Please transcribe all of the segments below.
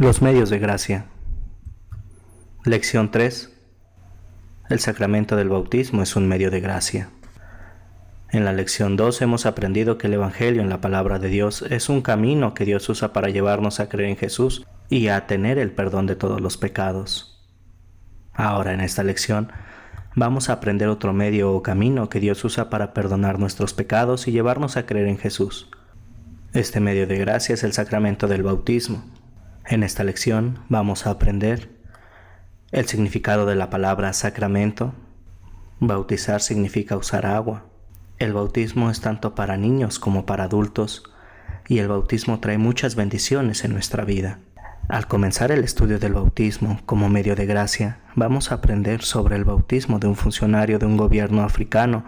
Los medios de gracia. Lección 3. El sacramento del bautismo es un medio de gracia. En la lección 2 hemos aprendido que el Evangelio en la palabra de Dios es un camino que Dios usa para llevarnos a creer en Jesús y a tener el perdón de todos los pecados. Ahora en esta lección vamos a aprender otro medio o camino que Dios usa para perdonar nuestros pecados y llevarnos a creer en Jesús. Este medio de gracia es el sacramento del bautismo. En esta lección vamos a aprender el significado de la palabra sacramento. Bautizar significa usar agua. El bautismo es tanto para niños como para adultos, y el bautismo trae muchas bendiciones en nuestra vida. Al comenzar el estudio del bautismo como medio de gracia, vamos a aprender sobre el bautismo de un funcionario de un gobierno africano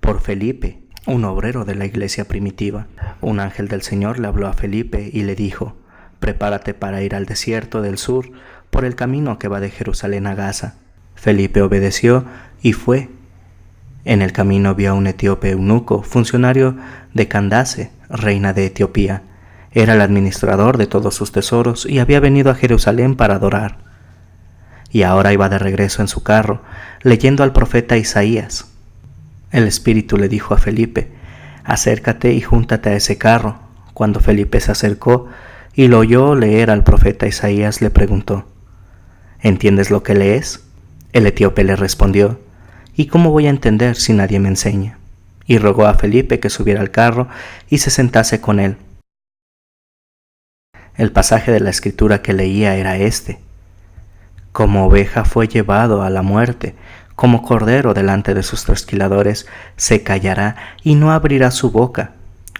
por Felipe, un obrero de la iglesia primitiva. Un ángel del Señor le habló a Felipe y le dijo: «Prepárate para ir al desierto del sur por el camino que va de Jerusalén a Gaza». Felipe obedeció y fue. En el camino vio a un etíope eunuco, funcionario de Candace, reina de Etiopía. Era el administrador de todos sus tesoros y había venido a Jerusalén para adorar. Y ahora iba de regreso en su carro, leyendo al profeta Isaías. El Espíritu le dijo a Felipe: «Acércate y júntate a ese carro». Cuando Felipe se acercó y lo oyó leer al profeta Isaías, le preguntó: «¿Entiendes lo que lees?». El etíope le respondió: «¿Y cómo voy a entender si nadie me enseña?». Y rogó a Felipe que subiera al carro y se sentase con él. El pasaje de la escritura que leía era este: «Como oveja fue llevado a la muerte, como cordero delante de sus trasquiladores, se callará y no abrirá su boca.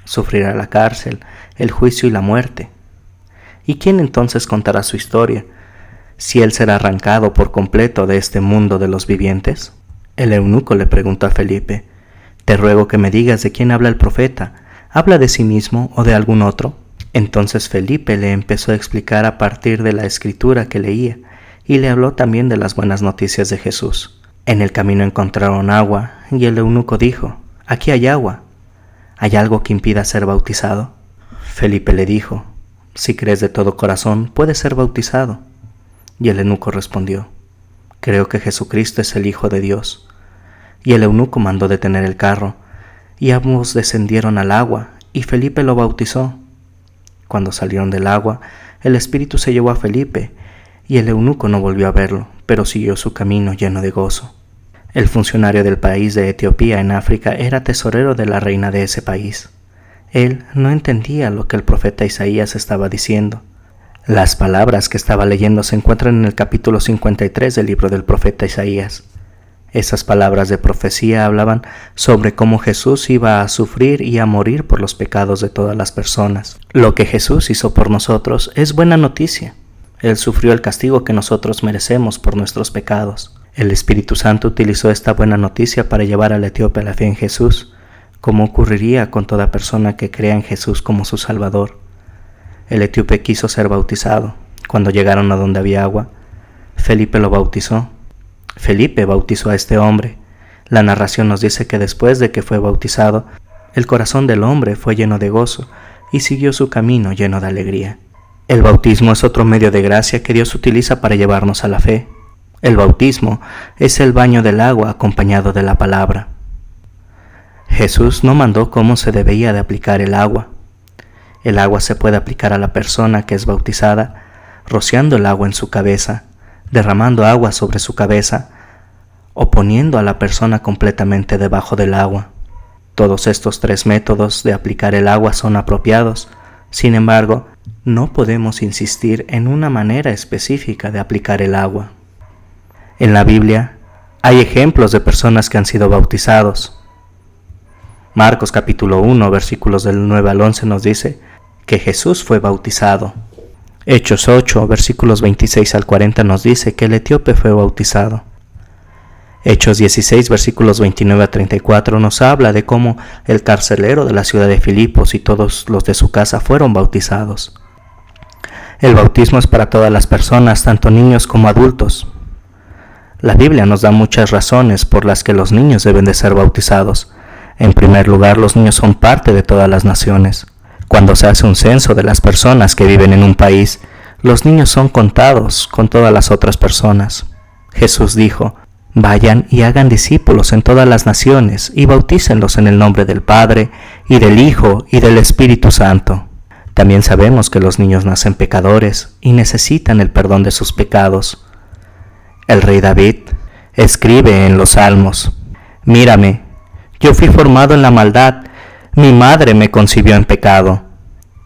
Sufrirá la cárcel, el juicio y la muerte. ¿Y quién entonces contará su historia, si él será arrancado por completo de este mundo de los vivientes?». El eunuco le preguntó a Felipe: «Te ruego que me digas de quién habla el profeta. ¿Habla de sí mismo o de algún otro?». Entonces Felipe le empezó a explicar a partir de la escritura que leía, y le habló también de las buenas noticias de Jesús. En el camino encontraron agua, y el eunuco dijo: «Aquí hay agua. ¿Hay algo que impida ser bautizado?». Felipe le dijo: «Si crees de todo corazón, puedes ser bautizado». Y el eunuco respondió: «Creo que Jesucristo es el Hijo de Dios». Y el eunuco mandó detener el carro, y ambos descendieron al agua, y Felipe lo bautizó. Cuando salieron del agua, el Espíritu se llevó a Felipe, y el eunuco no volvió a verlo, pero siguió su camino lleno de gozo. El funcionario del país de Etiopía en África era tesorero de la reina de ese país. Él no entendía lo que el profeta Isaías estaba diciendo. Las palabras que estaba leyendo se encuentran en el capítulo 53 del libro del profeta Isaías. Esas palabras de profecía hablaban sobre cómo Jesús iba a sufrir y a morir por los pecados de todas las personas. Lo que Jesús hizo por nosotros es buena noticia. Él sufrió el castigo que nosotros merecemos por nuestros pecados. El Espíritu Santo utilizó esta buena noticia para llevar al etíope a la fe en Jesús, como ocurriría con toda persona que crea en Jesús como su Salvador. El etíope quiso ser bautizado. Cuando llegaron a donde había agua, Felipe lo bautizó. Felipe bautizó a este hombre. La narración nos dice que después de que fue bautizado, el corazón del hombre fue lleno de gozo y siguió su camino lleno de alegría. El bautismo es otro medio de gracia que Dios utiliza para llevarnos a la fe. El bautismo es el baño del agua acompañado de la palabra. Jesús no mandó cómo se debía de aplicar el agua. El agua se puede aplicar a la persona que es bautizada, rociando el agua en su cabeza, derramando agua sobre su cabeza, o poniendo a la persona completamente debajo del agua. Todos estos tres métodos de aplicar el agua son apropiados. Sin embargo, no podemos insistir en una manera específica de aplicar el agua. En la Biblia hay ejemplos de personas que han sido bautizados. Marcos capítulo 1, versículos del 9 al 11 nos dice que Jesús fue bautizado. Hechos 8, versículos 26 al 40 nos dice que el etíope fue bautizado. Hechos 16, versículos 29 a 34 nos habla de cómo el carcelero de la ciudad de Filipos y todos los de su casa fueron bautizados. El bautismo es para todas las personas, tanto niños como adultos. La Biblia nos da muchas razones por las que los niños deben de ser bautizados. En primer lugar, los niños son parte de todas las naciones. Cuando se hace un censo de las personas que viven en un país, los niños son contados con todas las otras personas. Jesús dijo: vayan y hagan discípulos en todas las naciones y bautícenlos en el nombre del Padre, y del Hijo, y del Espíritu Santo. También sabemos que los niños nacen pecadores y necesitan el perdón de sus pecados. El rey David escribe en los Salmos: mírame, yo fui formado en la maldad, mi madre me concibió en pecado.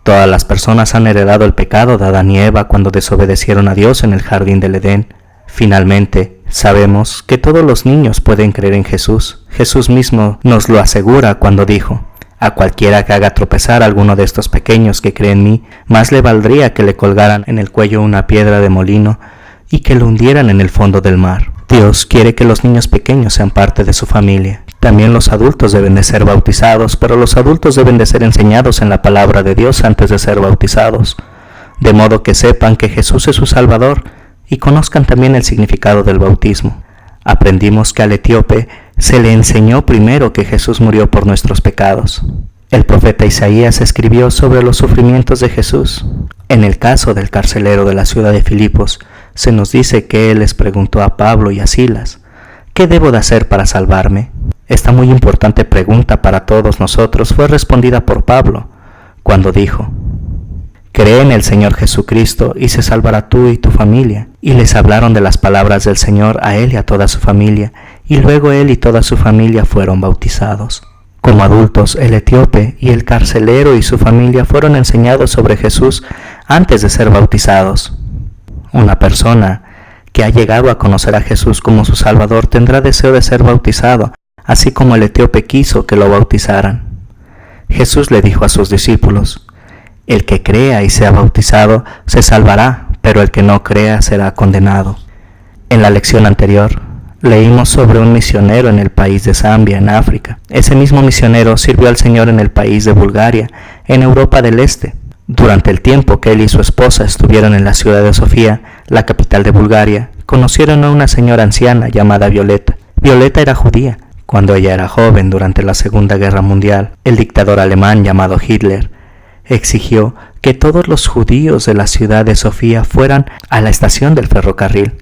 Todas las personas han heredado el pecado de Adán y Eva cuando desobedecieron a Dios en el jardín del Edén. Finalmente, sabemos que todos los niños pueden creer en Jesús. Jesús mismo nos lo asegura cuando dijo: a cualquiera que haga tropezar a alguno de estos pequeños que cree en mí, más le valdría que le colgaran en el cuello una piedra de molino y que lo hundieran en el fondo del mar. Dios quiere que los niños pequeños sean parte de su familia. También los adultos deben de ser bautizados, pero los adultos deben de ser enseñados en la palabra de Dios antes de ser bautizados, de modo que sepan que Jesús es su Salvador y conozcan también el significado del bautismo. Aprendimos que al etíope se le enseñó primero que Jesús murió por nuestros pecados. El profeta Isaías escribió sobre los sufrimientos de Jesús. En el caso del carcelero de la ciudad de Filipos, se nos dice que él les preguntó a Pablo y a Silas: ¿qué debo de hacer para salvarme? Esta muy importante pregunta para todos nosotros fue respondida por Pablo, cuando dijo: cree en el Señor Jesucristo y se salvará tú y tu familia. Y les hablaron de las palabras del Señor a él y a toda su familia, y luego él y toda su familia fueron bautizados. Como adultos, el etíope y el carcelero y su familia fueron enseñados sobre Jesús antes de ser bautizados. Una persona que ha llegado a conocer a Jesús como su Salvador tendrá deseo de ser bautizado, así como el etíope quiso que lo bautizaran. Jesús le dijo a sus discípulos: el que crea y sea bautizado se salvará, pero el que no crea será condenado. En la lección anterior, leímos sobre un misionero en el país de Zambia, en África. Ese mismo misionero sirvió al Señor en el país de Bulgaria, en Europa del Este. Durante el tiempo que él y su esposa estuvieron en la ciudad de Sofía, la capital de Bulgaria, conocieron a una señora anciana llamada Violeta. Violeta era judía. Cuando ella era joven, durante la Segunda Guerra Mundial, el dictador alemán llamado Hitler exigió que todos los judíos de la ciudad de Sofía fueran a la estación del ferrocarril.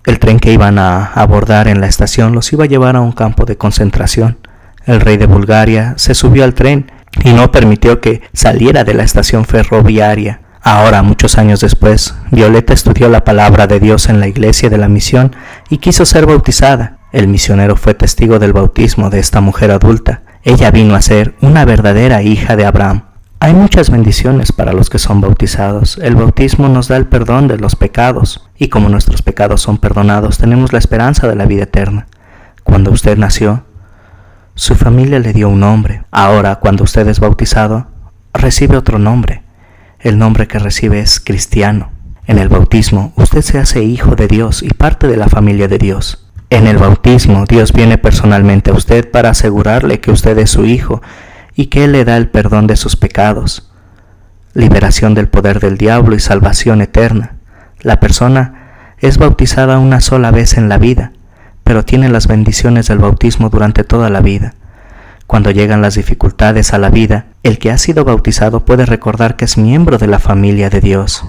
El tren que iban a abordar en la estación los iba a llevar a un campo de concentración. El rey de Bulgaria se subió al tren y no permitió que saliera de la estación ferroviaria. Ahora, muchos años después, Violeta estudió la palabra de Dios en la iglesia de la misión y quiso ser bautizada. El misionero fue testigo del bautismo de esta mujer adulta. Ella vino a ser una verdadera hija de Abraham. Hay muchas bendiciones para los que son bautizados. El bautismo nos da el perdón de los pecados, y como nuestros pecados son perdonados, tenemos la esperanza de la vida eterna. Cuando usted nació, su familia le dio un nombre. Ahora, cuando usted es bautizado, recibe otro nombre. El nombre que recibe es cristiano. En el bautismo, usted se hace hijo de Dios y parte de la familia de Dios. En el bautismo, Dios viene personalmente a usted para asegurarle que usted es su hijo y que Él le da el perdón de sus pecados, liberación del poder del diablo y salvación eterna. La persona es bautizada una sola vez en la vida, pero tiene las bendiciones del bautismo durante toda la vida. Cuando llegan las dificultades a la vida, el que ha sido bautizado puede recordar que es miembro de la familia de Dios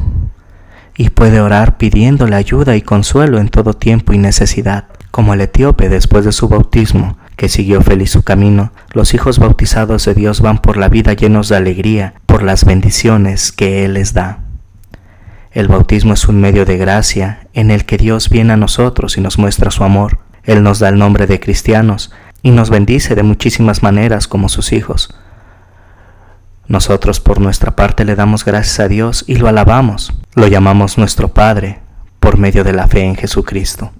y puede orar pidiéndole ayuda y consuelo en todo tiempo y necesidad. Como el etíope después de su bautismo, que siguió feliz su camino, los hijos bautizados de Dios van por la vida llenos de alegría por las bendiciones que Él les da. El bautismo es un medio de gracia en el que Dios viene a nosotros y nos muestra su amor. Él nos da el nombre de cristianos y nos bendice de muchísimas maneras como sus hijos. Nosotros por nuestra parte le damos gracias a Dios y lo alabamos. Lo llamamos nuestro Padre por medio de la fe en Jesucristo.